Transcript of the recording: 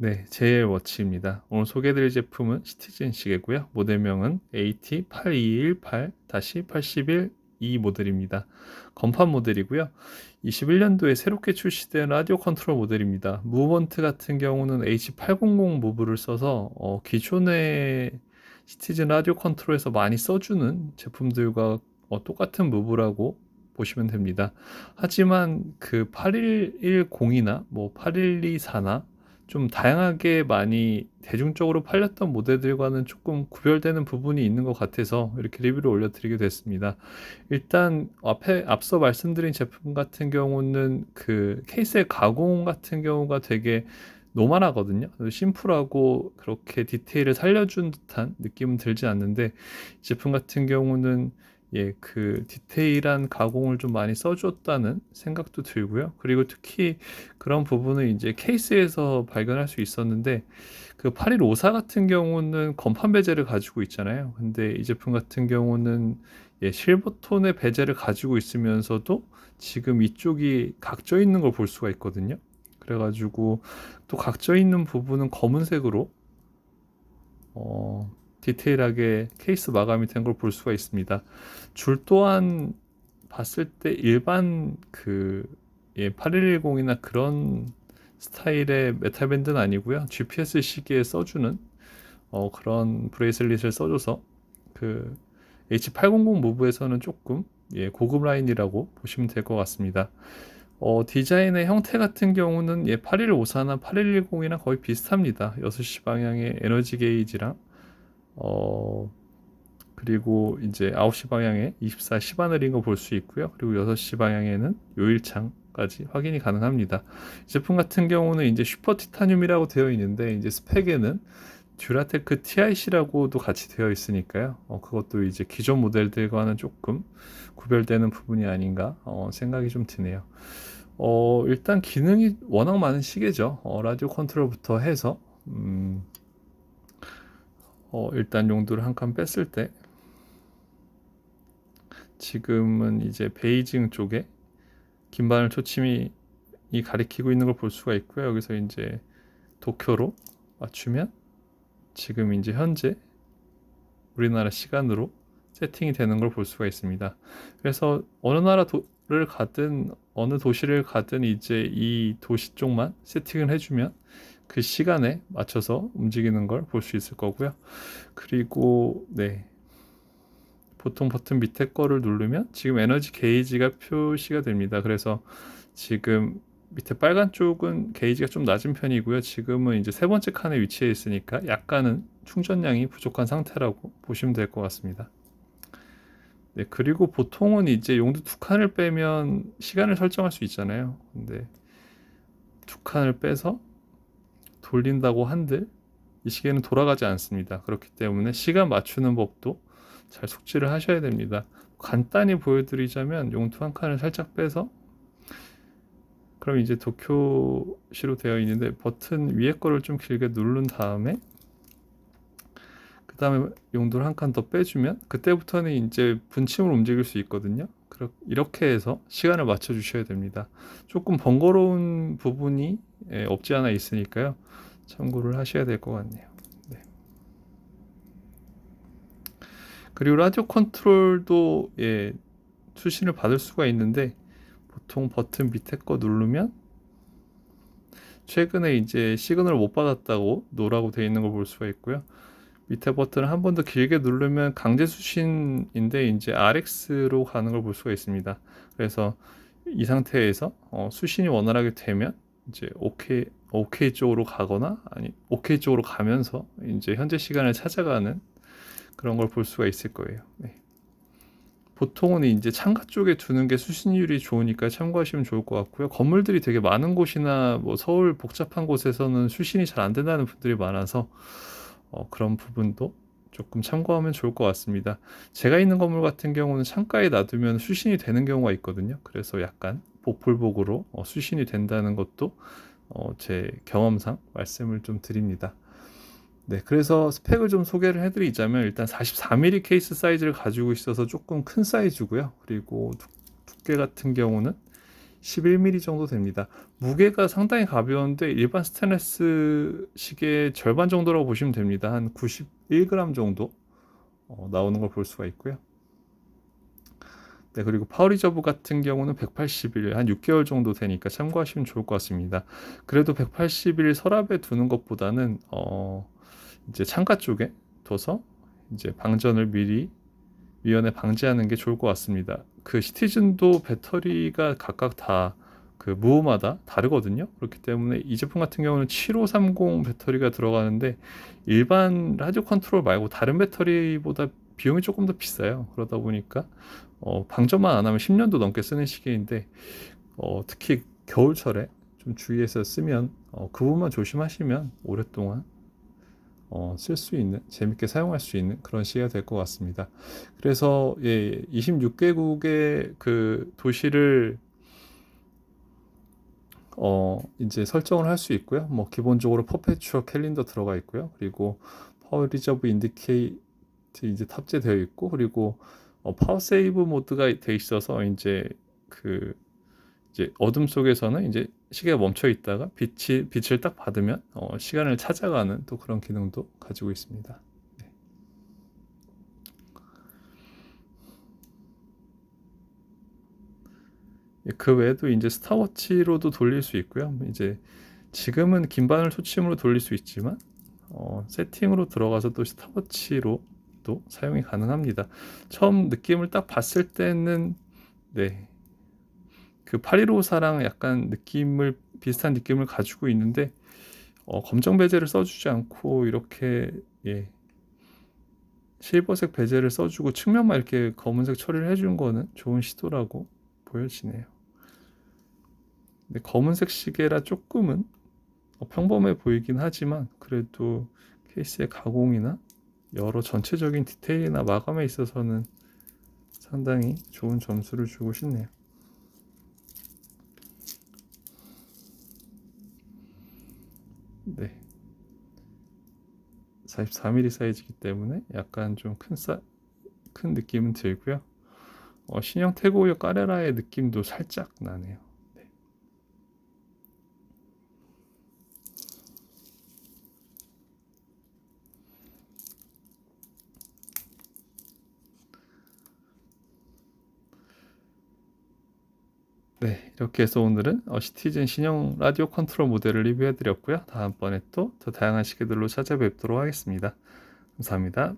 네, JL 워치입니다. 오늘 소개해드릴 제품은 시티즌 시계고요. 모델명은 AT8218-81E 모델입니다. 건판 모델이고요. 21년도에 새롭게 출시된 라디오 컨트롤 모델입니다. 무브먼트 같은 경우는 H800 무브를 써서 기존의 시티즌 라디오 컨트롤에서 많이 써주는 제품들과 똑같은 무브라고 보시면 됩니다. 하지만 그 8110이나 뭐 8124나 좀 다양하게 많이 대중적으로 팔렸던 모델들과는 조금 구별되는 부분이 있는 것 같아서 이렇게 리뷰를 올려드리게 됐습니다. 일단 앞서 말씀드린 제품 같은 경우는 그 케이스의 가공 같은 경우가 되게 노멀하거든요. 심플하고 그렇게 디테일을 살려준 듯한 느낌은 들지 않는데, 이 제품 같은 경우는 그 디테일한 가공을 좀 많이 써줬다는 생각도 들고요. 그리고 특히 그런 부분을 이제 케이스에서 발견할 수 있었는데, 그 8154 같은 경우는 건판 베젤을 가지고 있잖아요. 근데 이 제품 같은 경우는 실버톤의 베젤을 가지고 있으면서도 지금 이쪽이 각져 있는 걸 볼 수가 있거든요. 그래가지고 또 각져 있는 부분은 검은색으로 디테일하게 케이스 마감이 된 걸 볼 수가 있습니다. 줄 또한 봤을 때 일반 8110이나 그런 스타일의 메탈 밴드는 아니고요. GPS 시계에 써주는 그런 브레이슬릿을 써줘서 그 H800 무브에서는 조금 고급 라인이라고 보시면 될 것 같습니다. 디자인의 형태 같은 경우는 8154나 8110이랑 거의 비슷합니다. 6시 방향의 에너지 게이지랑 그리고 이제 9시 방향에 24 시바늘인 거 볼 수 있고요. 그리고 6시 방향에는 요일창까지 확인이 가능합니다. 이 제품 같은 경우는 이제 슈퍼 티타늄이라고 되어 있는데, 이제 스펙에는 듀라테크 TIC라고도 같이 되어 있으니까요. 그것도 이제 기존 모델들과는 조금 구별되는 부분이 아닌가 생각이 좀 드네요. 일단 기능이 워낙 많은 시계죠. 라디오 컨트롤부터 해서 일단 용도를 한 칸 뺐을 때 지금은 이제 베이징 쪽에 긴바늘 초침이 가리키고 있는 걸 볼 수가 있고요. 여기서 이제 도쿄로 맞추면 지금 이제 현재 우리나라 시간으로 세팅이 되는 걸 볼 수가 있습니다. 그래서 어느 나라를 가든 어느 도시를 가든 이제 이 도시 쪽만 세팅을 해주면 그 시간에 맞춰서 움직이는 걸 볼 수 있을 거고요. 그리고 보통 버튼 밑에 거를 누르면 지금 에너지 게이지가 표시가 됩니다. 그래서 지금 밑에 빨간 쪽은 게이지가 좀 낮은 편이고요. 지금은 이제 세 번째 칸에 위치해 있으니까 약간은 충전량이 부족한 상태라고 보시면 될 것 같습니다. 그리고 보통은 이제 용도 두 칸을 빼면 시간을 설정할 수 있잖아요. 근데 두 칸을 빼서 돌린다고 한들 이 시계는 돌아가지 않습니다. 그렇기 때문에 시간 맞추는 법도 잘 숙지를 하셔야 됩니다. 간단히 보여드리자면 용도 한 칸을 살짝 빼서, 그럼 이제 도쿄시로 되어 있는데 버튼 위에 거를 좀 길게 누른 다음에 그 다음에 용도를 한 칸 더 빼주면 그때부터는 이제 분침으로 움직일 수 있거든요. 이렇게 해서 시간을 맞춰 주셔야 됩니다. 조금 번거로운 부분이 없지 않아 있으니까요. 참고를 하셔야 될 것 같네요. 그리고 라디오 컨트롤도 수신을 받을 수가 있는데, 보통 버튼 밑에 거 누르면 최근에 이제 시그널을 못 받았다고 노라고 되어 있는 걸 볼 수가 있고요. 밑에 버튼을 한 번 더 길게 누르면 강제 수신인데 이제 RX로 가는 걸 볼 수가 있습니다. 그래서 이 상태에서 수신이 원활하게 되면 이제 OK 쪽으로 가거나 아니 OK 쪽으로 가면서 이제 현재 시간을 찾아가는 그런 걸 볼 수가 있을 거예요. 보통은 이제 창가 쪽에 두는 게 수신율이 좋으니까 참고하시면 좋을 것 같고요. 건물들이 되게 많은 곳이나 뭐 서울 복잡한 곳에서는 수신이 잘 안 된다는 분들이 많아서 그런 부분도 조금 참고하면 좋을 것 같습니다. 제가 있는 건물 같은 경우는 창가에 놔두면 수신이 되는 경우가 있거든요. 그래서 약간 보풀복으로 수신이 된다는 것도 제 경험상 말씀을 좀 드립니다. 그래서 스펙을 좀 소개를 해드리자면, 일단 44mm 케이스 사이즈를 가지고 있어서 조금 큰 사이즈고요. 그리고 두께 같은 경우는 11mm 정도 됩니다. 무게가 상당히 가벼운데 일반 스테인레스 시계의 절반 정도라고 보시면 됩니다. 한 91g 정도 나오는 걸 볼 수가 있고요. 네, 그리고 파워리저브 같은 경우는 180일, 한 6개월 정도 되니까 참고하시면 좋을 것 같습니다. 그래도 180일 서랍에 두는 것보다는 이제 창가 쪽에 둬서 이제 방전을 미연에 방지하는 게 좋을 것 같습니다. 그 시티즌도 배터리가 각각 다 그 무브마다 다르거든요. 그렇기 때문에 이 제품 같은 경우는 7530 배터리가 들어가는데 일반 라디오 컨트롤 말고 다른 배터리보다 비용이 조금 더 비싸요. 그러다 보니까 방전만 안 하면 10년도 넘게 쓰는 시계인데 특히 겨울철에 좀 주의해서 쓰면 그 부분만 조심하시면 오랫동안 쓸 수 있는, 재밌게 사용할 수 있는 그런 시기가 될 것 같습니다. 그래서 26개국의 그 도시를 이제 설정을 할 수 있고요. 뭐 기본적으로 퍼페추얼 캘린더 들어가 있고요. 그리고 파워 리저브 인디케이트 이제 탑재되어 있고, 그리고 파워 세이브 모드가 돼 있어서 이제 어둠 속에서는 이제 시계가 멈춰 있다가 빛을 딱 받으면 시간을 찾아가는 또 그런 기능도 가지고 있습니다. 네. 그 외에도 이제 스타워치로도 돌릴 수 있고요. 이제 지금은 긴바늘 초침으로 돌릴 수 있지만 세팅으로 들어가서 또 스타워치로도 사용이 가능합니다. 처음 느낌을 딱 봤을 때는 네, 그 8154랑 약간 비슷한 느낌을 가지고 있는데 검정 베젤을 써주지 않고 이렇게 실버색 베젤을 써주고 측면만 이렇게 검은색 처리를 해준 거는 좋은 시도라고 보여지네요. 근데 검은색 시계라 조금은 평범해 보이긴 하지만 그래도 케이스의 가공이나 여러 전체적인 디테일이나 마감에 있어서는 상당히 좋은 점수를 주고 싶네요. 네, 44mm 사이즈이기 때문에 약간 좀 큰 느낌은 들고요. 신형 태고요 까레라의 느낌도 살짝 나네요. 네. 네, 이렇게 해서 오늘은 시티즌 신형 라디오 컨트롤 모델을 리뷰해 드렸고요. 다음번에 또 더 다양한 시계들로 찾아뵙도록 하겠습니다. 감사합니다.